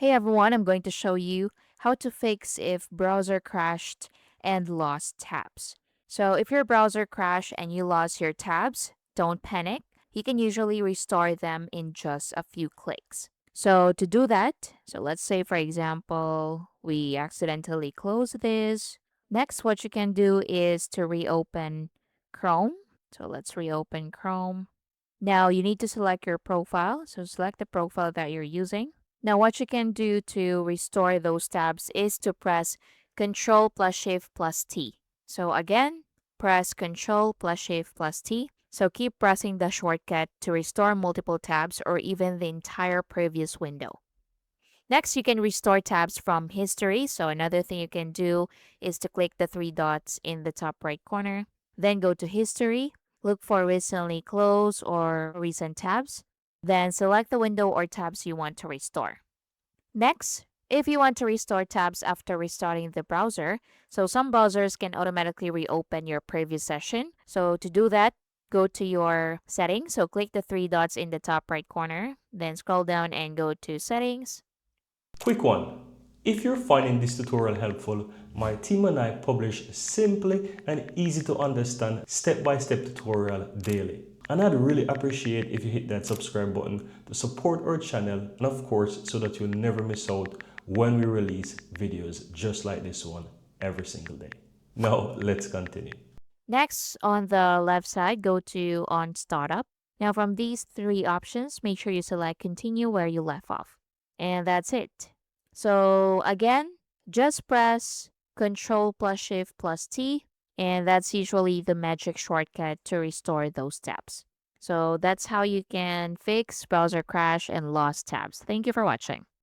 Hey everyone, I'm going to show you how to fix if browser crashed and lost tabs. So if your browser crashed and you lost your tabs, don't panic. You can usually restore them in just a few clicks. So to do that, so let's say for example, we accidentally close this. Next, what you can do is to reopen Chrome. So let's reopen Chrome. Now you need to select your profile. So select the profile that you're using. Now what you can do to restore those tabs is to press Control plus Shift plus T. So again, press Control plus Shift plus T. So keep pressing the shortcut to restore multiple tabs or even the entire previous window. Next, you can restore tabs from history. So another thing you can do is to click the three dots in the top right corner. Then go to history, look for recently closed or recent tabs. Then select the window or tabs you want to restore. Next, if you want to restore tabs after restarting the browser, so some browsers can automatically reopen your previous session. So to do that, go to your settings. So click the three dots in the top right corner, then scroll down and go to settings. Quick one. If you're finding this tutorial helpful, my team and I publish simply and easy to understand step-by-step tutorial daily. And I'd really appreciate if you hit that subscribe button to support our channel and of course so that you'll never miss out when we release videos just like this one every single day. Now let's continue. Next, on the left side, go to on startup. Now from these three options, make sure you select continue where you left off. And that's it. So again, just press Control plus Shift plus T, and that's usually the magic shortcut to restore those tabs. So that's how you can fix browser crash and lost tabs. Thank you for watching.